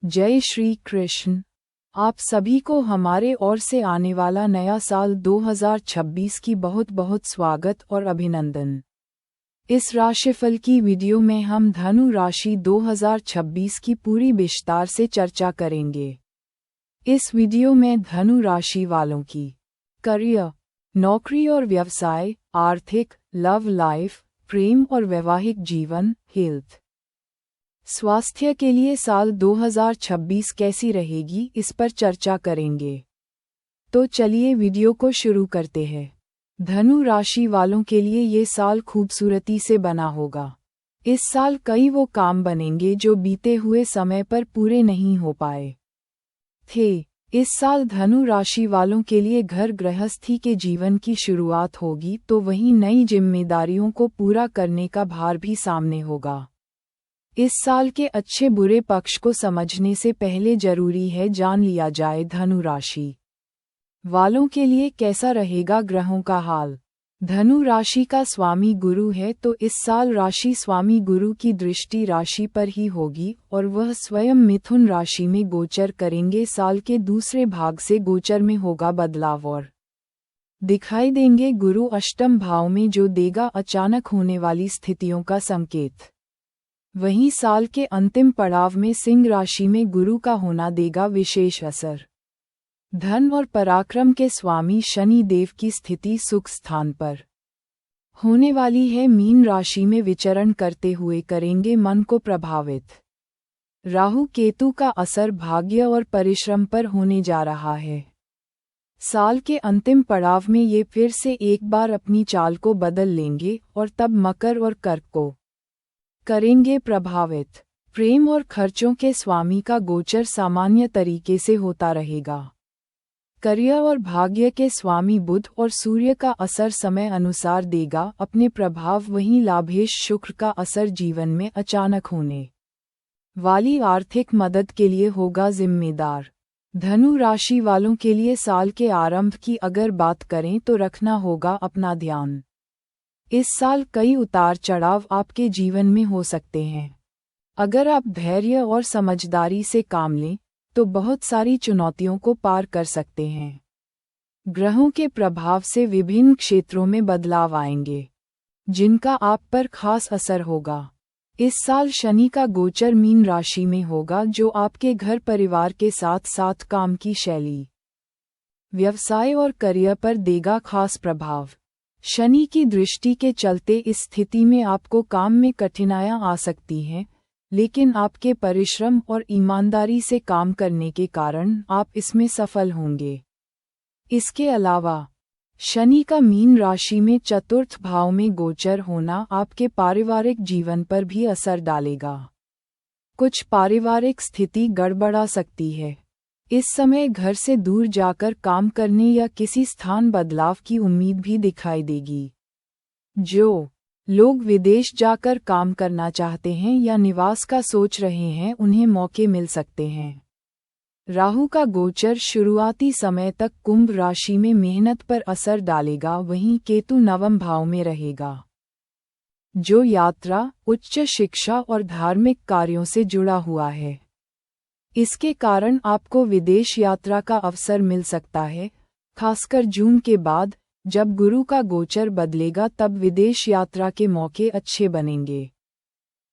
जय श्री कृष्ण। आप सभी को हमारे ओर से आने वाला नया साल 2026 की बहुत बहुत स्वागत और अभिनंदन। इस राशिफल की वीडियो में हम धनु राशि 2026 की पूरी विस्तार से चर्चा करेंगे। इस वीडियो में धनु राशि वालों की करियर, नौकरी और व्यवसाय, आर्थिक, लव लाइफ, प्रेम और वैवाहिक जीवन, हेल्थ, स्वास्थ्य के लिए साल 2026 कैसी रहेगी इस पर चर्चा करेंगे। तो चलिए वीडियो को शुरू करते हैं। धनु राशि वालों के लिए ये साल खूबसूरती से बना होगा। इस साल कई वो काम बनेंगे जो बीते हुए समय पर पूरे नहीं हो पाए थे। इस साल धनु राशि वालों के लिए घर गृहस्थी के जीवन की शुरुआत होगी, तो वहीं नई जिम्मेदारियों को पूरा करने का भार भी सामने होगा। इस साल के अच्छे बुरे पक्ष को समझने से पहले जरूरी है जान लिया जाए धनु राशि वालों के लिए कैसा रहेगा ग्रहों का हाल। धनु राशि का स्वामी गुरु है, तो इस साल राशि स्वामी गुरु की दृष्टि राशि पर ही होगी और वह स्वयं मिथुन राशि में गोचर करेंगे। साल के दूसरे भाग से गोचर में होगा बदलाव और दिखाई देंगे गुरु अष्टम भाव में, जो देगा अचानक होने वाली स्थितियों का संकेत। वहीं साल के अंतिम पड़ाव में सिंह राशि में गुरु का होना देगा विशेष असर। धन और पराक्रम के स्वामी शनि देव की स्थिति सुख स्थान पर होने वाली है। मीन राशि में विचरण करते हुए करेंगे मन को प्रभावित। राहु केतु का असर भाग्य और परिश्रम पर होने जा रहा है। साल के अंतिम पड़ाव में ये फिर से एक बार अपनी चाल को बदल लेंगे और तब मकर और कर्क को करेंगे प्रभावित। प्रेम और खर्चों के स्वामी का गोचर सामान्य तरीके से होता रहेगा। करियर और भाग्य के स्वामी बुध और सूर्य का असर समय अनुसार देगा अपने प्रभाव। वहीं लाभेश शुक्र का असर जीवन में अचानक होने वाली आर्थिक मदद के लिए होगा जिम्मेदार। धनु राशि वालों के लिए साल के आरंभ की अगर बात करें तो रखना होगा अपना ध्यान। इस साल कई उतार चढ़ाव आपके जीवन में हो सकते हैं। अगर आप धैर्य और समझदारी से काम लें तो बहुत सारी चुनौतियों को पार कर सकते हैं। ग्रहों के प्रभाव से विभिन्न क्षेत्रों में बदलाव आएंगे, जिनका आप पर खास असर होगा। इस साल शनि का गोचर मीन राशि में होगा, जो आपके घर परिवार के साथ साथ काम की शैली, व्यवसाय और करियर पर देगा खास प्रभाव। शनि की दृष्टि के चलते इस स्थिति में आपको काम में कठिनाइयां आ सकती हैं, लेकिन आपके परिश्रम और ईमानदारी से काम करने के कारण आप इसमें सफल होंगे। इसके अलावा शनि का मीन राशि में चतुर्थ भाव में गोचर होना आपके पारिवारिक जीवन पर भी असर डालेगा। कुछ पारिवारिक स्थिति गड़बड़ा सकती है। इस समय घर से दूर जाकर काम करने या किसी स्थान बदलाव की उम्मीद भी दिखाई देगी। जो लोग विदेश जाकर काम करना चाहते हैं या निवास का सोच रहे हैं, उन्हें मौके मिल सकते हैं। राहु का गोचर शुरुआती समय तक कुंभ राशि में मेहनत पर असर डालेगा। वहीं केतु नवम भाव में रहेगा, जो यात्रा, उच्च शिक्षा और धार्मिक कार्यों से जुड़ा हुआ है। इसके कारण आपको विदेश यात्रा का अवसर मिल सकता है। खासकर जून के बाद जब गुरु का गोचर बदलेगा, तब विदेश यात्रा के मौके अच्छे बनेंगे।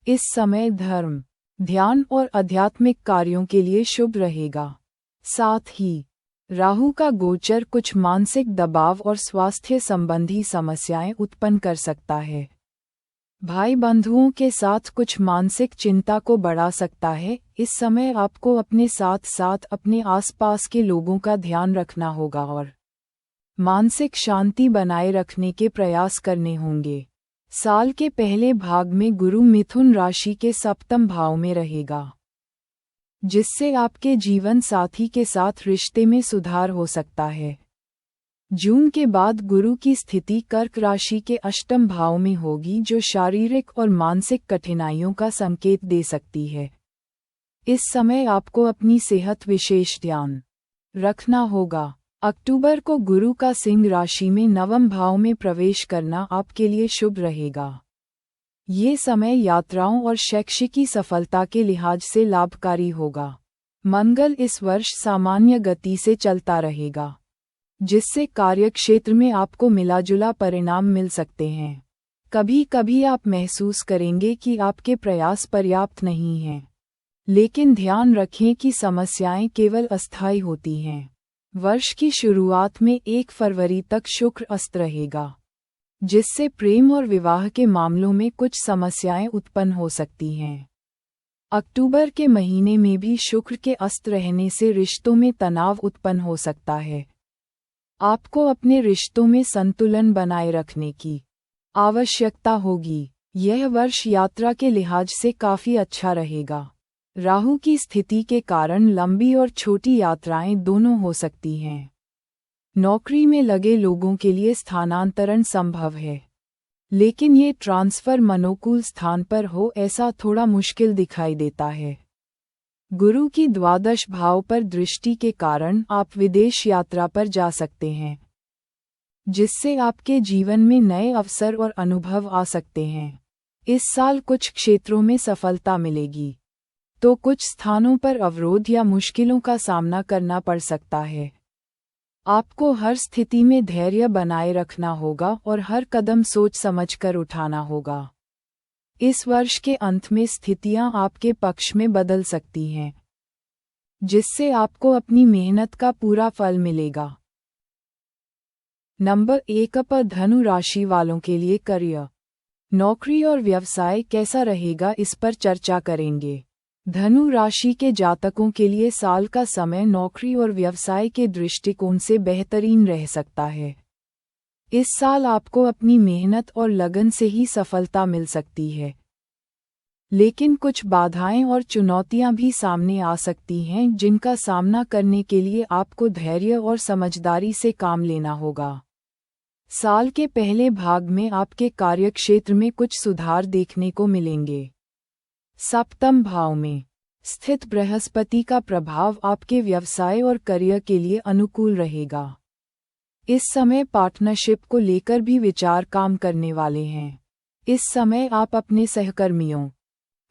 इस समय धर्म, ध्यान और आध्यात्मिक कार्यों के लिए शुभ रहेगा। साथ ही राहु का गोचर कुछ मानसिक दबाव और स्वास्थ्य संबंधी समस्याएं उत्पन्न कर सकता है। भाई बंधुओं के साथ कुछ मानसिक चिंता को बढ़ा सकता है। इस समय आपको अपने साथ साथ अपने आसपास के लोगों का ध्यान रखना होगा और मानसिक शांति बनाए रखने के प्रयास करने होंगे। साल के पहले भाग में गुरु मिथुन राशि के सप्तम भाव में रहेगा, जिससे आपके जीवन साथी के साथ रिश्ते में सुधार हो सकता है। जून के बाद गुरु की स्थिति कर्क राशि के अष्टम भाव में होगी, जो शारीरिक और मानसिक कठिनाइयों का संकेत दे सकती है। इस समय आपको अपनी सेहत विशेष ध्यान रखना होगा। अक्टूबर को गुरु का सिंह राशि में नवम भाव में प्रवेश करना आपके लिए शुभ रहेगा। ये समय यात्राओं और शैक्षिकी सफलता के लिहाज से लाभकारी होगा। मंगल इस वर्ष सामान्य गति से चलता रहेगा, जिससे कार्यक्षेत्र में आपको मिलाजुला परिणाम मिल सकते हैं। कभी कभी आप महसूस करेंगे कि आपके प्रयास पर्याप्त नहीं हैं, लेकिन ध्यान रखें कि समस्याएं केवल अस्थायी होती हैं। वर्ष की शुरुआत में 1 फरवरी तक शुक्र अस्त रहेगा, जिससे प्रेम और विवाह के मामलों में कुछ समस्याएं उत्पन्न हो सकती हैं। अक्टूबर के महीने में भी शुक्र के अस्त रहने से रिश्तों में तनाव उत्पन्न हो सकता है। आपको अपने रिश्तों में संतुलन बनाए रखने की आवश्यकता होगी। यह वर्ष यात्रा के लिहाज से काफी अच्छा रहेगा। राहु की स्थिति के कारण लंबी और छोटी यात्राएं दोनों हो सकती हैं। नौकरी में लगे लोगों के लिए स्थानांतरण संभव है, लेकिन ये ट्रांसफर मनोकूल स्थान पर हो ऐसा थोड़ा मुश्किल दिखाई देता है। गुरु की द्वादश भाव पर दृष्टि के कारण आप विदेश यात्रा पर जा सकते हैं, जिससे आपके जीवन में नए अवसर और अनुभव आ सकते हैं। इस साल कुछ क्षेत्रों में सफलता मिलेगी, तो कुछ स्थानों पर अवरोध या मुश्किलों का सामना करना पड़ सकता है। आपको हर स्थिति में धैर्य बनाए रखना होगा और हर कदम सोच समझकर उठाना होगा। इस वर्ष के अंत में स्थितियां आपके पक्ष में बदल सकती हैं, जिससे आपको अपनी मेहनत का पूरा फल मिलेगा। नंबर 1 पर धनु राशि वालों के लिए करियर, नौकरी और व्यवसाय कैसा रहेगा, इस पर चर्चा करेंगे। धनु राशि के जातकों के लिए साल का समय नौकरी और व्यवसाय के दृष्टिकोण से बेहतरीन रह सकता है। इस साल आपको अपनी मेहनत और लगन से ही सफलता मिल सकती है, लेकिन कुछ बाधाएं और चुनौतियां भी सामने आ सकती हैं, जिनका सामना करने के लिए आपको धैर्य और समझदारी से काम लेना होगा। साल के पहले भाग में आपके कार्यक्षेत्र में कुछ सुधार देखने को मिलेंगे। सप्तम भाव में स्थित बृहस्पति का प्रभाव आपके व्यवसाय और करियर के लिए अनुकूल रहेगा। इस समय पार्टनरशिप को लेकर भी विचार काम करने वाले हैं। इस समय आप अपने सहकर्मियों,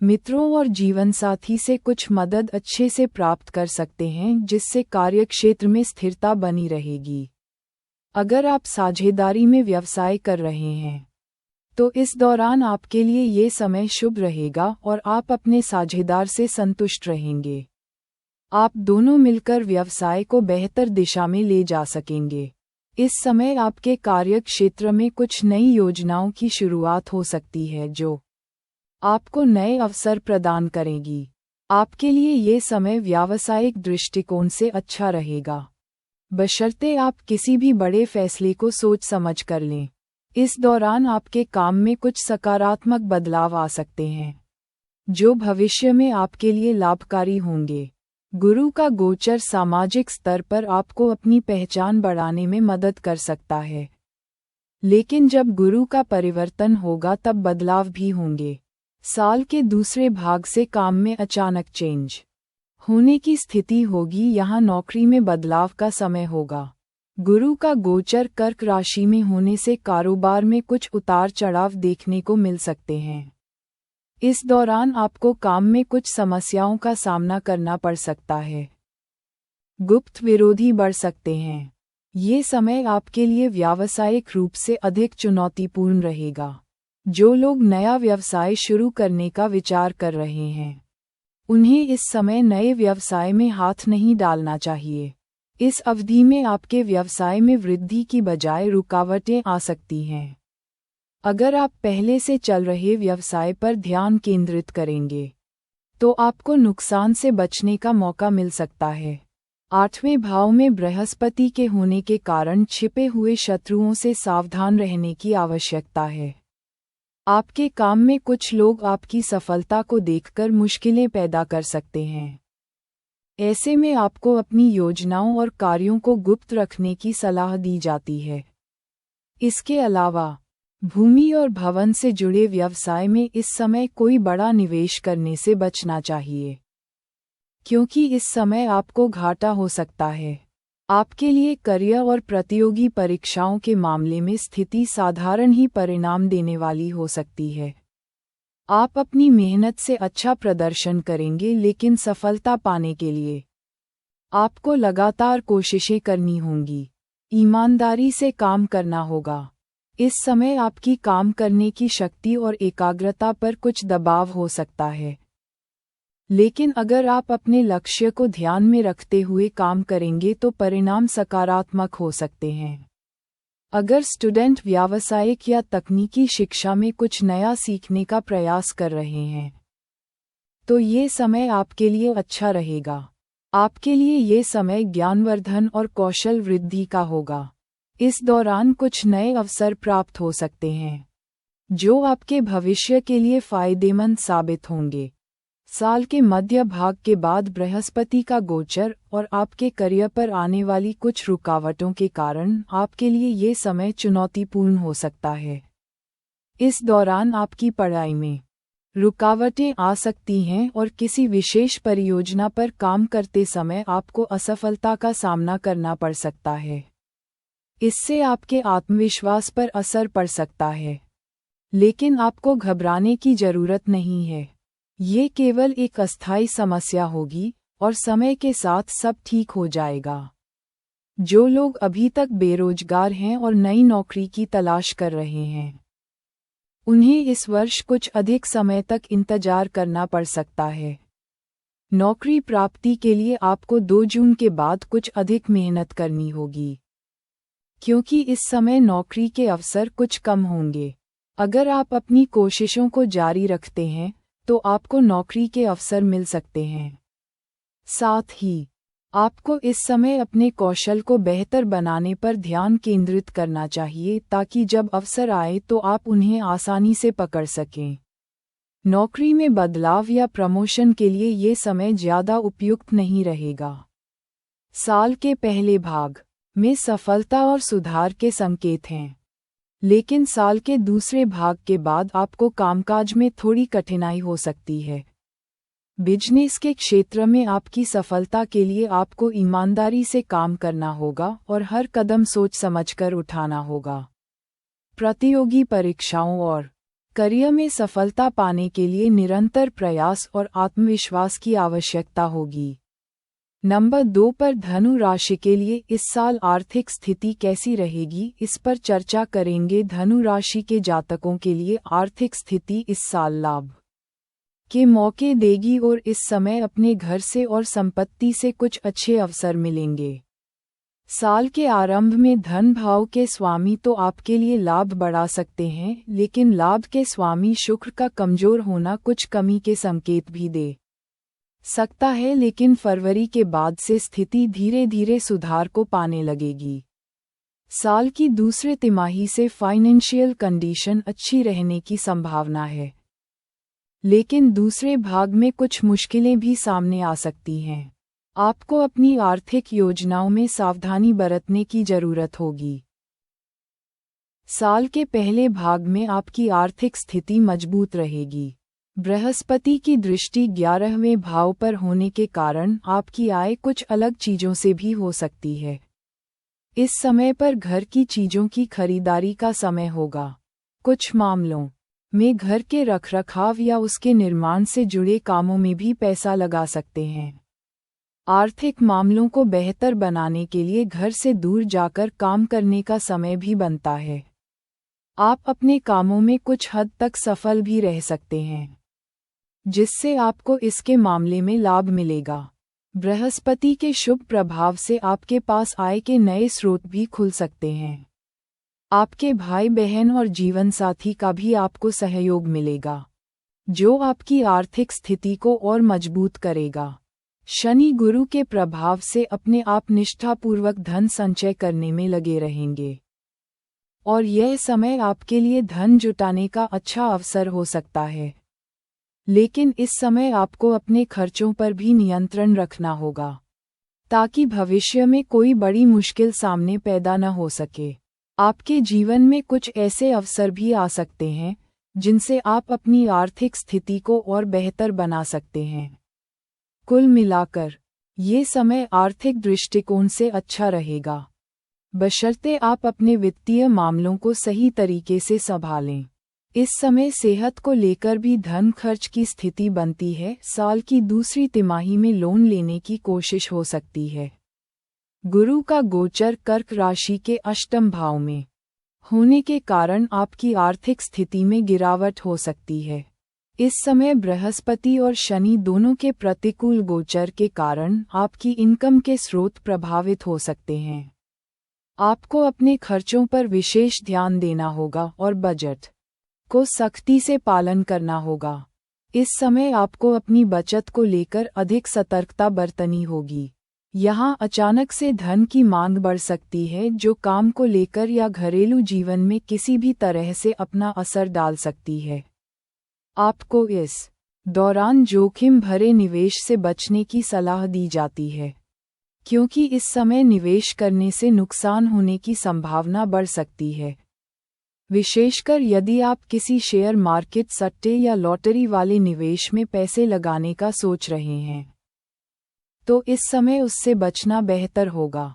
मित्रों और जीवनसाथी से कुछ मदद अच्छे से प्राप्त कर सकते हैं, जिससे कार्यक्षेत्र में स्थिरता बनी रहेगी। अगर आप साझेदारी में व्यवसाय कर रहे हैं, तो इस दौरान आपके लिए ये समय शुभ रहेगा और आप अपने साझेदार से संतुष्ट रहेंगे। आप दोनों मिलकर व्यवसाय को बेहतर दिशा में ले जा सकेंगे। इस समय आपके कार्य क्षेत्र में कुछ नई योजनाओं की शुरुआत हो सकती है, जो आपको नए अवसर प्रदान करेगी। आपके लिए ये समय व्यावसायिक दृष्टिकोण से अच्छा रहेगा, बशर्ते आप किसी भी बड़े फैसले को सोच समझ कर लें। इस दौरान आपके काम में कुछ सकारात्मक बदलाव आ सकते हैं, जो भविष्य में आपके लिए लाभकारी होंगे। गुरु का गोचर सामाजिक स्तर पर आपको अपनी पहचान बढ़ाने में मदद कर सकता है, लेकिन जब गुरु का परिवर्तन होगा तब बदलाव भी होंगे। साल के दूसरे भाग से काम में अचानक चेंज होने की स्थिति होगी। यहाँ नौकरी में बदलाव का समय होगा। गुरु का गोचर कर्क राशि में होने से कारोबार में कुछ उतार चढ़ाव देखने को मिल सकते हैं। इस दौरान आपको काम में कुछ समस्याओं का सामना करना पड़ सकता है। गुप्त विरोधी बढ़ सकते हैं। ये समय आपके लिए व्यावसायिक रूप से अधिक चुनौतीपूर्ण रहेगा। जो लोग नया व्यवसाय शुरू करने का विचार कर रहे हैं, उन्हें इस समय नए व्यवसाय में हाथ नहीं डालना चाहिए। इस अवधि में आपके व्यवसाय में वृद्धि की बजाय रुकावटें आ सकती हैं। अगर आप पहले से चल रहे व्यवसाय पर ध्यान केंद्रित करेंगे, तो आपको नुकसान से बचने का मौका मिल सकता है। 8वें भाव में बृहस्पति के होने के कारण छिपे हुए शत्रुओं से सावधान रहने की आवश्यकता है। आपके काम में कुछ लोग आपकी सफलता को देखकर मुश्किलें पैदा कर सकते हैं। ऐसे में आपको अपनी योजनाओं और कार्यों को गुप्त रखने की सलाह दी जाती है। इसके अलावा भूमि और भवन से जुड़े व्यवसाय में इस समय कोई बड़ा निवेश करने से बचना चाहिए, क्योंकि इस समय आपको घाटा हो सकता है। आपके लिए करियर और प्रतियोगी परीक्षाओं के मामले में स्थिति साधारण ही परिणाम देने वाली हो सकती है। आप अपनी मेहनत से अच्छा प्रदर्शन करेंगे, लेकिन सफलता पाने के लिए आपको लगातार कोशिशें करनी होंगी। ईमानदारी से काम करना होगा। इस समय आपकी काम करने की शक्ति और एकाग्रता पर कुछ दबाव हो सकता है। लेकिन अगर आप अपने लक्ष्य को ध्यान में रखते हुए काम करेंगे तो परिणाम सकारात्मक हो सकते हैं। अगर स्टूडेंट व्यावसायिक या तकनीकी शिक्षा में कुछ नया सीखने का प्रयास कर रहे हैं तो ये समय आपके लिए अच्छा रहेगा। आपके लिए ये समय ज्ञानवर्धन और कौशल वृद्धि का होगा। इस दौरान कुछ नए अवसर प्राप्त हो सकते हैं जो आपके भविष्य के लिए फायदेमंद साबित होंगे। साल के मध्य भाग के बाद बृहस्पति का गोचर और आपके करियर पर आने वाली कुछ रुकावटों के कारण आपके लिए ये समय चुनौतीपूर्ण हो सकता है। इस दौरान आपकी पढ़ाई में रुकावटें आ सकती हैं और किसी विशेष परियोजना पर काम करते समय आपको असफलता का सामना करना पड़ सकता है। इससे आपके आत्मविश्वास पर असर पड़ सकता है। लेकिन आपको घबराने की जरूरत नहीं है। ये केवल एक अस्थायी समस्या होगी और समय के साथ सब ठीक हो जाएगा। जो लोग अभी तक बेरोजगार हैं और नई नौकरी की तलाश कर रहे हैं उन्हें इस वर्ष कुछ अधिक समय तक इंतजार करना पड़ सकता है। नौकरी प्राप्ति के लिए आपको 2 जून के बाद कुछ अधिक मेहनत करनी होगी क्योंकि इस समय नौकरी के अवसर कुछ कम होंगे। अगर आप अपनी कोशिशों को जारी रखते हैं तो आपको नौकरी के अवसर मिल सकते हैं। साथ ही आपको इस समय अपने कौशल को बेहतर बनाने पर ध्यान केंद्रित करना चाहिए ताकि जब अवसर आए तो आप उन्हें आसानी से पकड़ सकें। नौकरी में बदलाव या प्रमोशन के लिए ये समय ज़्यादा उपयुक्त नहीं रहेगा। साल के पहले भाग में सफलता और सुधार के संकेत हैं, लेकिन साल के दूसरे भाग के बाद आपको कामकाज में थोड़ी कठिनाई हो सकती है। बिजनेस के क्षेत्र में आपकी सफलता के लिए आपको ईमानदारी से काम करना होगा और हर कदम सोच समझकर उठाना होगा। प्रतियोगी परीक्षाओं और करियर में सफलता पाने के लिए निरंतर प्रयास और आत्मविश्वास की आवश्यकता होगी। नंबर 2 पर धनु राशि के लिए इस साल आर्थिक स्थिति कैसी रहेगी, इस पर चर्चा करेंगे। धनु राशि के जातकों के लिए आर्थिक स्थिति इस साल लाभ के मौके देगी और इस समय अपने घर से और संपत्ति से कुछ अच्छे अवसर मिलेंगे। साल के आरंभ में धन भाव के स्वामी तो आपके लिए लाभ बढ़ा सकते हैं, लेकिन लाभ के स्वामी शुक्र का कमजोर होना कुछ कमी के संकेत भी दे सकता है। लेकिन फरवरी के बाद से स्थिति धीरे धीरे सुधार को पाने लगेगी। साल की दूसरे तिमाही से फाइनेंशियल कंडीशन अच्छी रहने की संभावना है, लेकिन दूसरे भाग में कुछ मुश्किलें भी सामने आ सकती हैं। आपको अपनी आर्थिक योजनाओं में सावधानी बरतने की जरूरत होगी। साल के पहले भाग में आपकी आर्थिक स्थिति मजबूत रहेगी। बृहस्पति की दृष्टि 11वें भाव पर होने के कारण आपकी आय कुछ अलग चीजों से भी हो सकती है। इस समय पर घर की चीजों की खरीदारी का समय होगा। कुछ मामलों में घर के रखरखाव या उसके निर्माण से जुड़े कामों में भी पैसा लगा सकते हैं। आर्थिक मामलों को बेहतर बनाने के लिए घर से दूर जाकर काम करने का समय भी बनता है। आप अपने कामों में कुछ हद तक सफल भी रह सकते हैं, जिससे आपको इसके मामले में लाभ मिलेगा। बृहस्पति के शुभ प्रभाव से आपके पास आय के नए स्रोत भी खुल सकते हैं। आपके भाई बहन और जीवन साथी का भी आपको सहयोग मिलेगा, जो आपकी आर्थिक स्थिति को और मजबूत करेगा। शनि गुरु के प्रभाव से अपने आप निष्ठापूर्वक धन संचय करने में लगे रहेंगे और यह समय आपके लिए धन जुटाने का अच्छा अवसर हो सकता है। लेकिन इस समय आपको अपने खर्चों पर भी नियंत्रण रखना होगा ताकि भविष्य में कोई बड़ी मुश्किल सामने पैदा न हो सके। आपके जीवन में कुछ ऐसे अवसर भी आ सकते हैं जिनसे आप अपनी आर्थिक स्थिति को और बेहतर बना सकते हैं। कुल मिलाकर ये समय आर्थिक दृष्टिकोण से अच्छा रहेगा, बशर्ते आप अपने वित्तीय मामलों को सही तरीके से संभालें। इस समय सेहत को लेकर भी धन खर्च की स्थिति बनती है। साल की दूसरी तिमाही में लोन लेने की कोशिश हो सकती है। गुरु का गोचर कर्क राशि के अष्टम भाव में होने के कारण आपकी आर्थिक स्थिति में गिरावट हो सकती है। इस समय बृहस्पति और शनि दोनों के प्रतिकूल गोचर के कारण आपकी इनकम के स्रोत प्रभावित हो सकते हैं। आपको अपने खर्चों पर विशेष ध्यान देना होगा और बजट को सख्ती से पालन करना होगा। इस समय आपको अपनी बचत को लेकर अधिक सतर्कता बरतनी होगी। यहाँ अचानक से धन की मांग बढ़ सकती है, जो काम को लेकर या घरेलू जीवन में किसी भी तरह से अपना असर डाल सकती है। आपको इस दौरान जोखिम भरे निवेश से बचने की सलाह दी जाती है, क्योंकि इस समय निवेश करने से नुकसान होने की संभावना बढ़ सकती है। विशेषकर यदि आप किसी शेयर मार्केट, सट्टे या लॉटरी वाले निवेश में पैसे लगाने का सोच रहे हैं, तो इस समय उससे बचना बेहतर होगा।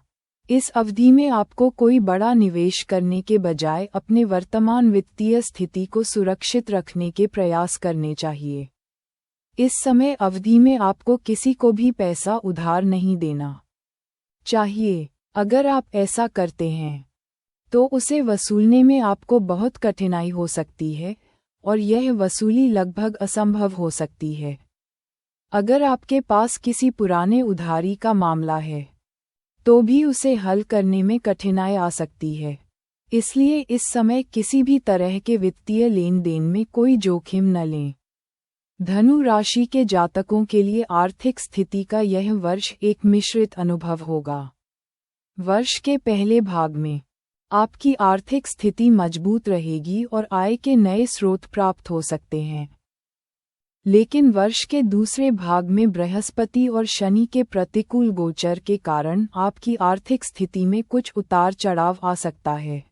इस अवधि में आपको कोई बड़ा निवेश करने के बजाय अपने वर्तमान वित्तीय स्थिति को सुरक्षित रखने के प्रयास करने चाहिए। इस समय अवधि में आपको किसी को भी पैसा उधार नहीं देना चाहिए। अगर आप ऐसा करते हैं तो उसे वसूलने में आपको बहुत कठिनाई हो सकती है और यह वसूली लगभग असंभव हो सकती है। अगर आपके पास किसी पुराने उधारी का मामला है तो भी उसे हल करने में कठिनाई आ सकती है। इसलिए इस समय किसी भी तरह के वित्तीय लेन देन में कोई जोखिम न लें। धनु राशि के जातकों के लिए आर्थिक स्थिति का यह वर्ष एक मिश्रित अनुभव होगा। वर्ष के पहले भाग में आपकी आर्थिक स्थिति मजबूत रहेगी और आय के नए स्रोत प्राप्त हो सकते हैं। लेकिन वर्ष के दूसरे भाग में बृहस्पति और शनि के प्रतिकूल गोचर के कारण आपकी आर्थिक स्थिति में कुछ उतार चढ़ाव आ सकता है।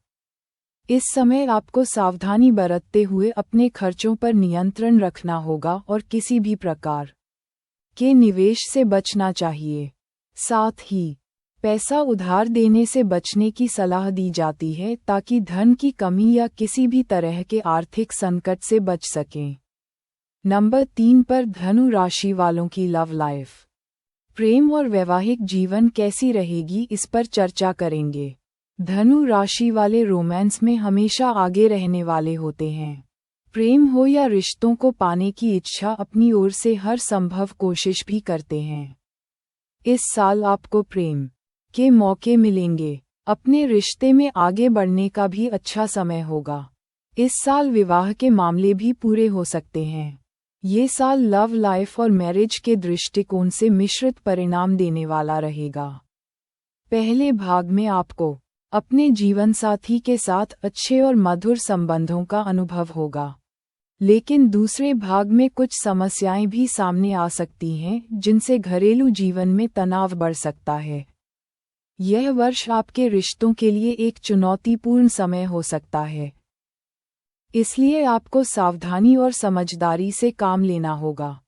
इस समय आपको सावधानी बरतते हुए अपने खर्चों पर नियंत्रण रखना होगा और किसी भी प्रकार के निवेश से बचना चाहिए। साथ ही पैसा उधार देने से बचने की सलाह दी जाती है, ताकि धन की कमी या किसी भी तरह के आर्थिक संकट से बच सकें। नंबर 3 पर धनु राशि वालों की लव लाइफ, प्रेम और वैवाहिक जीवन कैसी रहेगी, इस पर चर्चा करेंगे। धनु राशि वाले रोमांस में हमेशा आगे रहने वाले होते हैं। प्रेम हो या रिश्तों को पाने की इच्छा अपनी ओर से हर संभव कोशिश भी करते हैं। इस साल आपको प्रेम के मौके मिलेंगे। अपने रिश्ते में आगे बढ़ने का भी अच्छा समय होगा। इस साल विवाह के मामले भी पूरे हो सकते हैं। ये साल लव लाइफ और मैरिज के दृष्टिकोण से मिश्रित परिणाम देने वाला रहेगा। पहले भाग में आपको अपने जीवनसाथी के साथ अच्छे और मधुर संबंधों का अनुभव होगा, लेकिन दूसरे भाग में कुछ समस्याएं भी सामने आ सकती हैं, जिनसे घरेलू जीवन में तनाव बढ़ सकता है। यह वर्ष आपके रिश्तों के लिए एक चुनौतीपूर्ण समय हो सकता है, इसलिए आपको सावधानी और समझदारी से काम लेना होगा।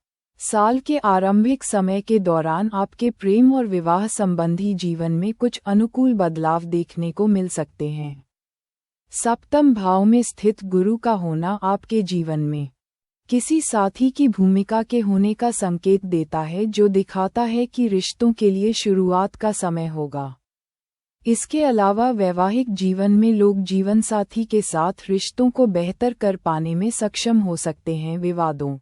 साल के आरंभिक समय के दौरान आपके प्रेम और विवाह संबंधी जीवन में कुछ अनुकूल बदलाव देखने को मिल सकते हैं। सप्तम भाव में स्थित गुरु का होना आपके जीवन में किसी साथी की भूमिका के होने का संकेत देता है, जो दिखाता है कि रिश्तों के लिए शुरुआत का समय होगा। इसके अलावा वैवाहिक जीवन में लोग जीवनसाथी के साथ रिश्तों को बेहतर कर पाने में सक्षम हो सकते हैं। विवादों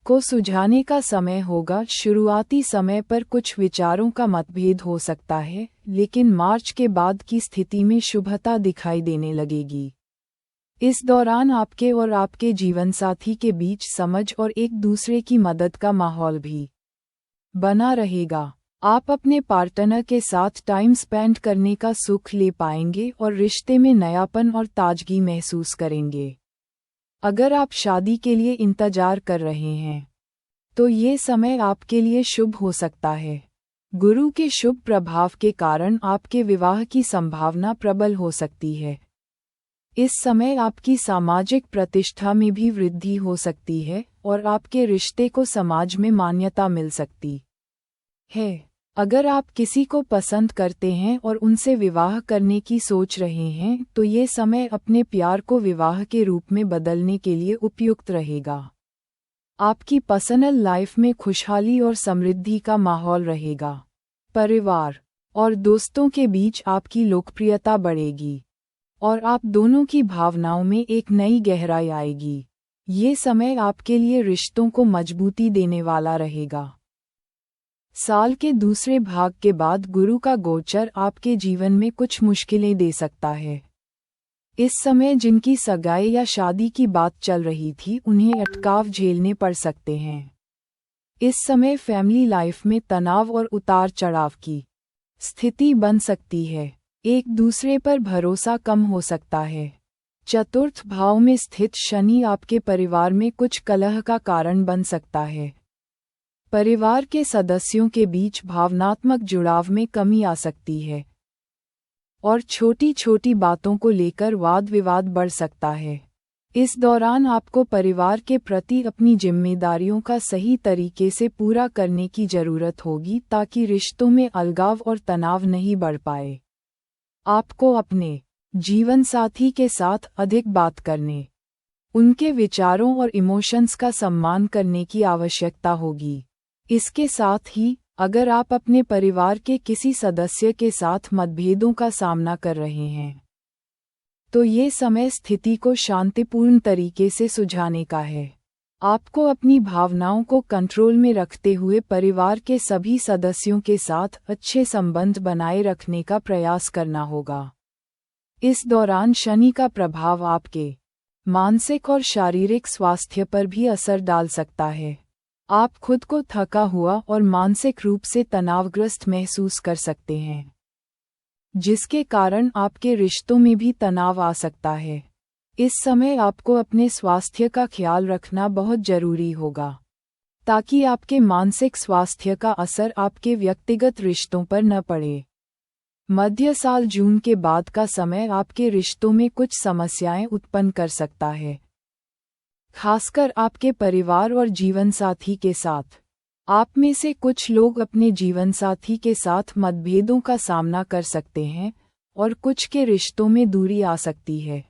को सुलझाने का समय होगा। शुरुआती समय पर कुछ विचारों का मतभेद हो सकता है, लेकिन मार्च के बाद की स्थिति में शुभता दिखाई देने लगेगी। इस दौरान आपके और आपके जीवनसाथी के बीच समझ और एक दूसरे की मदद का माहौल भी बना रहेगा। आप अपने पार्टनर के साथ टाइम स्पेंड करने का सुख ले पाएंगे और रिश्ते में नयापन और ताजगी महसूस करेंगे। अगर आप शादी के लिए इंतजार कर रहे हैं, तो ये समय आपके लिए शुभ हो सकता है। गुरु के शुभ प्रभाव के कारण आपके विवाह की संभावना प्रबल हो सकती है। इस समय आपकी सामाजिक प्रतिष्ठा में भी वृद्धि हो सकती है और आपके रिश्ते को समाज में मान्यता मिल सकती है। अगर आप किसी को पसंद करते हैं और उनसे विवाह करने की सोच रहे हैं तो ये समय अपने प्यार को विवाह के रूप में बदलने के लिए उपयुक्त रहेगा। आपकी पर्सनल लाइफ में खुशहाली और समृद्धि का माहौल रहेगा। परिवार और दोस्तों के बीच आपकी लोकप्रियता बढ़ेगी और आप दोनों की भावनाओं में एक नई गहराई आएगी। ये समय आपके लिए रिश्तों को मजबूती देने वाला रहेगा। साल के दूसरे भाग के बाद गुरु का गोचर आपके जीवन में कुछ मुश्किलें दे सकता है। इस समय जिनकी सगाई या शादी की बात चल रही थी उन्हें अटकाव झेलने पड़ सकते हैं। इस समय फैमिली लाइफ में तनाव और उतार चढ़ाव की स्थिति बन सकती है। एक दूसरे पर भरोसा कम हो सकता है। चतुर्थ भाव में स्थित शनि आपके परिवार में कुछ कलह का कारण बन सकता है। परिवार के सदस्यों के बीच भावनात्मक जुड़ाव में कमी आ सकती है और छोटी छोटी बातों को लेकर वाद विवाद बढ़ सकता है। इस दौरान आपको परिवार के प्रति अपनी जिम्मेदारियों का सही तरीके से पूरा करने की जरूरत होगी ताकि रिश्तों में अलगाव और तनाव नहीं बढ़ पाए। आपको अपने जीवन साथी के साथ अधिक बात करने, उनके विचारों और इमोशंस का सम्मान करने की आवश्यकता होगी। इसके साथ ही अगर आप अपने परिवार के किसी सदस्य के साथ मतभेदों का सामना कर रहे हैं तो ये समय स्थिति को शांतिपूर्ण तरीके से सुलझाने का है। आपको अपनी भावनाओं को कंट्रोल में रखते हुए परिवार के सभी सदस्यों के साथ अच्छे संबंध बनाए रखने का प्रयास करना होगा। इस दौरान शनि का प्रभाव आपके मानसिक और शारीरिक स्वास्थ्य पर भी असर डाल सकता है। आप खुद को थका हुआ और मानसिक रूप से तनावग्रस्त महसूस कर सकते हैं, जिसके कारण आपके रिश्तों में भी तनाव आ सकता है। इस समय आपको अपने स्वास्थ्य का ख्याल रखना बहुत जरूरी होगा ताकि आपके मानसिक स्वास्थ्य का असर आपके व्यक्तिगत रिश्तों पर न पड़े। मध्य साल जून के बाद का समय आपके रिश्तों में कुछ समस्याएं उत्पन्न कर सकता है, खासकर आपके परिवार और जीवनसाथी के साथ। आप में से कुछ लोग अपने जीवनसाथी के साथ मतभेदों का सामना कर सकते हैं और कुछ के रिश्तों में दूरी आ सकती है।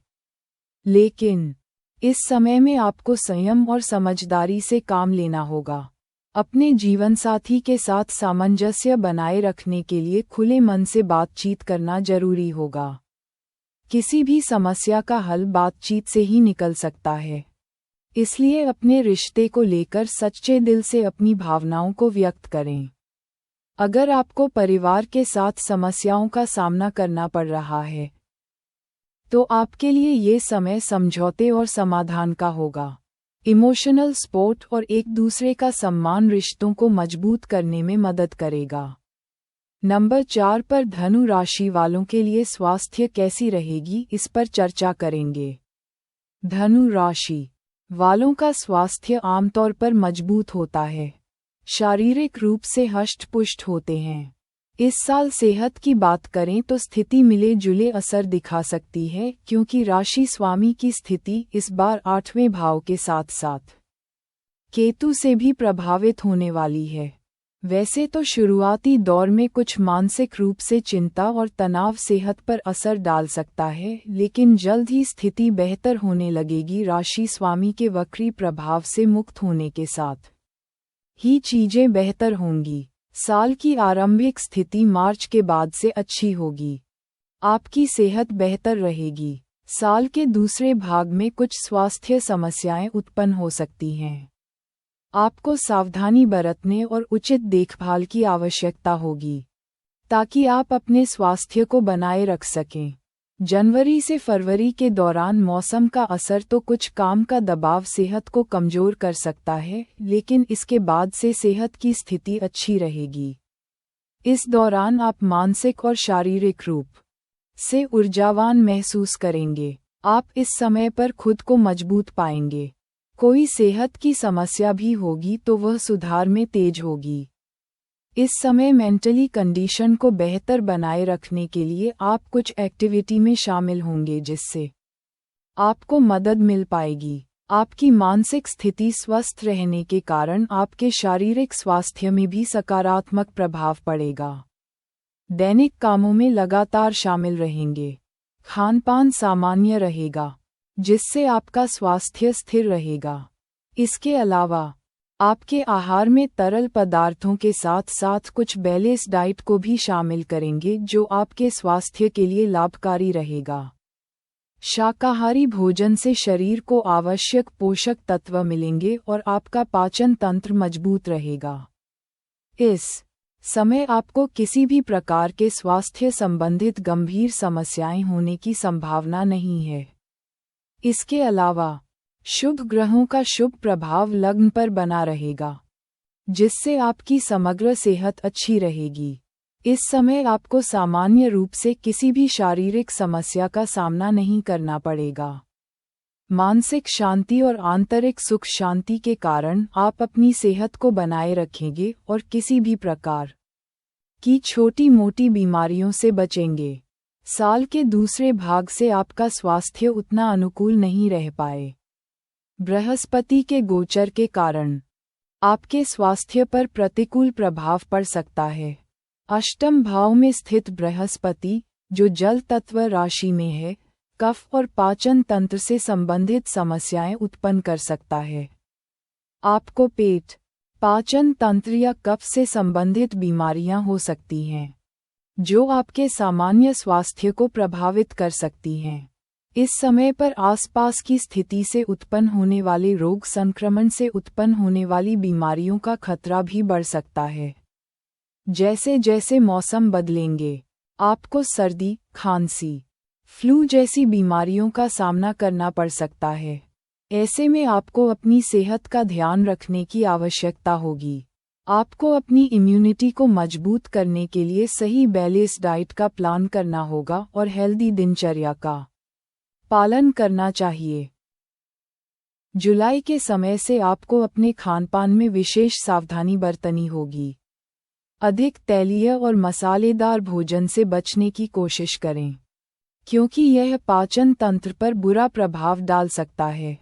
लेकिन इस समय में आपको संयम और समझदारी से काम लेना होगा। अपने जीवनसाथी के साथ सामंजस्य बनाए रखने के लिए खुले मन से बातचीत करना जरूरी होगा। किसी भी समस्या का हल बातचीत से ही निकल सकता है, इसलिए अपने रिश्ते को लेकर सच्चे दिल से अपनी भावनाओं को व्यक्त करें। अगर आपको परिवार के साथ समस्याओं का सामना करना पड़ रहा है तो आपके लिए ये समय समझौते और समाधान का होगा। इमोशनल सपोर्ट और एक दूसरे का सम्मान रिश्तों को मजबूत करने में मदद करेगा। नंबर 4 पर धनु राशि वालों के लिए स्वास्थ्य कैसी रहेगी, इस पर चर्चा करेंगे। धनु राशि वालों का स्वास्थ्य आमतौर पर मजबूत होता है, शारीरिक रूप से हष्ट-पुष्ट होते हैं। इस साल सेहत की बात करें तो स्थिति मिले जुले असर दिखा सकती है क्योंकि राशि स्वामी की स्थिति इस बार 8वें भाव के साथ साथ केतु से भी प्रभावित होने वाली है। वैसे तो शुरुआती दौर में कुछ मानसिक रूप से चिंता और तनाव सेहत पर असर डाल सकता है, लेकिन जल्द ही स्थिति बेहतर होने लगेगी। राशि स्वामी के वक्री प्रभाव से मुक्त होने के साथ ही चीजें बेहतर होंगी। साल की आरंभिक स्थिति मार्च के बाद से अच्छी होगी। आपकी सेहत बेहतर रहेगी। साल के दूसरे भाग में कुछ स्वास्थ्य समस्याएं उत्पन्न हो सकती हैं। आपको सावधानी बरतने और उचित देखभाल की आवश्यकता होगी ताकि आप अपने स्वास्थ्य को बनाए रख सकें। जनवरी से फरवरी के दौरान मौसम का असर तो कुछ काम का दबाव सेहत को कमजोर कर सकता है, लेकिन इसके बाद से सेहत की स्थिति अच्छी रहेगी। इस दौरान आप मानसिक और शारीरिक रूप से ऊर्जावान महसूस करेंगे। आप इस समय पर खुद को मजबूत पाएंगे। कोई सेहत की समस्या भी होगी तो वह सुधार में तेज होगी। इस समय मेंटली कंडीशन को बेहतर बनाए रखने के लिए आप कुछ एक्टिविटी में शामिल होंगे जिससे आपको मदद मिल पाएगी। आपकी मानसिक स्थिति स्वस्थ रहने के कारण आपके शारीरिक स्वास्थ्य में भी सकारात्मक प्रभाव पड़ेगा। दैनिक कामों में लगातार शामिल रहेंगे। खानपान सामान्य रहेगा, जिससे आपका स्वास्थ्य स्थिर रहेगा। इसके अलावा आपके आहार में तरल पदार्थों के साथ साथ कुछ बैलेंस डाइट को भी शामिल करेंगे, जो आपके स्वास्थ्य के लिए लाभकारी रहेगा। शाकाहारी भोजन से शरीर को आवश्यक पोषक तत्व मिलेंगे और आपका पाचन तंत्र मजबूत रहेगा। इस समय आपको किसी भी प्रकार के स्वास्थ्य संबंधित गंभीर समस्याएं होने की संभावना नहीं है। इसके अलावा शुभ ग्रहों का शुभ प्रभाव लग्न पर बना रहेगा, जिससे आपकी समग्र सेहत अच्छी रहेगी। इस समय आपको सामान्य रूप से किसी भी शारीरिक समस्या का सामना नहीं करना पड़ेगा। मानसिक शांति और आंतरिक सुख शांति के कारण आप अपनी सेहत को बनाए रखेंगे और किसी भी प्रकार की छोटी मोटी बीमारियों से बचेंगे। साल के दूसरे भाग से आपका स्वास्थ्य उतना अनुकूल नहीं रह पाए। बृहस्पति के गोचर के कारण आपके स्वास्थ्य पर प्रतिकूल प्रभाव पड़ सकता है। अष्टम भाव में स्थित बृहस्पति, जो जल तत्व राशि में है, कफ और पाचन तंत्र से संबंधित समस्याएं उत्पन्न कर सकता है। आपको पेट, पाचन तंत्र या कफ से संबंधित बीमारियां हो सकती हैं, जो आपके सामान्य स्वास्थ्य को प्रभावित कर सकती हैं। इस समय पर आसपास की स्थिति से उत्पन्न होने वाले रोग संक्रमण से उत्पन्न होने वाली बीमारियों का खतरा भी बढ़ सकता है। जैसे जैसे मौसम बदलेंगे, आपको सर्दी, खांसी, फ्लू जैसी बीमारियों का सामना करना पड़ सकता है। ऐसे में आपको अपनी सेहत का ध्यान रखने की आवश्यकता होगी। आपको अपनी इम्यूनिटी को मजबूत करने के लिए सही बैलेंस डाइट का प्लान करना होगा और हेल्दी दिनचर्या का पालन करना चाहिए। जुलाई के समय से आपको अपने खानपान में विशेष सावधानी बरतनी होगी। अधिक तैलीय और मसालेदार भोजन से बचने की कोशिश करें, क्योंकि यह पाचन तंत्र पर बुरा प्रभाव डाल सकता है।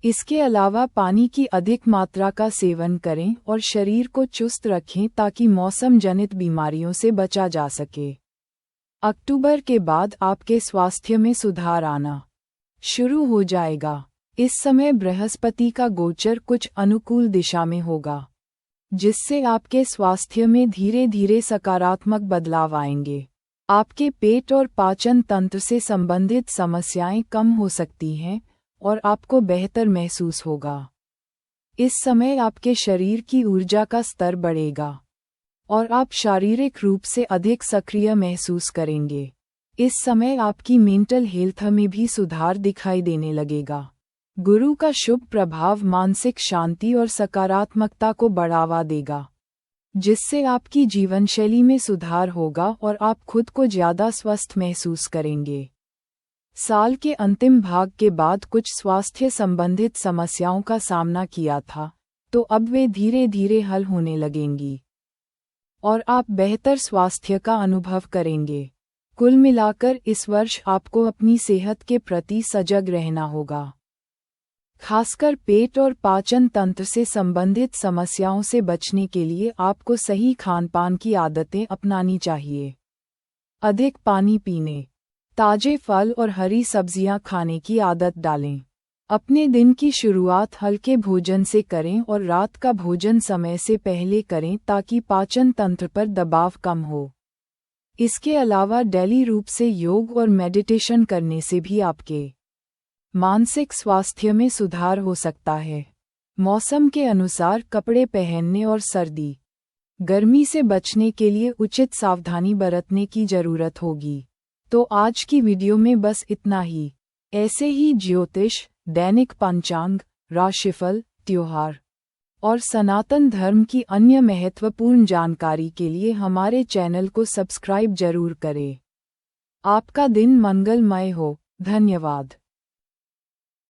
इसके अलावा पानी की अधिक मात्रा का सेवन करें और शरीर को चुस्त रखें ताकि मौसम जनित बीमारियों से बचा जा सके। अक्टूबर के बाद आपके स्वास्थ्य में सुधार आना शुरू हो जाएगा। इस समय बृहस्पति का गोचर कुछ अनुकूल दिशा में होगा, जिससे आपके स्वास्थ्य में धीरे धीरे सकारात्मक बदलाव आएंगे। आपके पेट और पाचन तंत्र से संबंधित समस्याएं कम हो सकती हैं और आपको बेहतर महसूस होगा। इस समय आपके शरीर की ऊर्जा का स्तर बढ़ेगा और आप शारीरिक रूप से अधिक सक्रिय महसूस करेंगे। इस समय आपकी मेंटल हेल्थ में भी सुधार दिखाई देने लगेगा। गुरु का शुभ प्रभाव मानसिक शांति और सकारात्मकता को बढ़ावा देगा, जिससे आपकी जीवनशैली में सुधार होगा और आप खुद को ज्यादा स्वस्थ महसूस करेंगे। साल के अंतिम भाग के बाद कुछ स्वास्थ्य संबंधित समस्याओं का सामना किया था, तो अब वे धीरे धीरे हल होने लगेंगी और आप बेहतर स्वास्थ्य का अनुभव करेंगे। कुल मिलाकर इस वर्ष आपको अपनी सेहत के प्रति सजग रहना होगा। खासकर पेट और पाचन तंत्र से संबंधित समस्याओं से बचने के लिए आपको सही खानपान की आदतें अपनानी चाहिए। अधिक पानी पीने, ताजे फल और हरी सब्जियां खाने की आदत डालें। अपने दिन की शुरुआत हल्के भोजन से करें और रात का भोजन समय से पहले करें ताकि पाचन तंत्र पर दबाव कम हो। इसके अलावा डेली रूप से योग और मेडिटेशन करने से भी आपके मानसिक स्वास्थ्य में सुधार हो सकता है। मौसम के अनुसार कपड़े पहनने और सर्दी, गर्मी से बचने के लिए उचित सावधानी बरतने की जरूरत होगी। तो आज की वीडियो में बस इतना ही। ऐसे ही ज्योतिष, दैनिक पंचांग, राशिफल, त्योहार और सनातन धर्म की अन्य महत्वपूर्ण जानकारी के लिए हमारे चैनल को सब्सक्राइब जरूर करें। आपका दिन मंगलमय हो। धन्यवाद।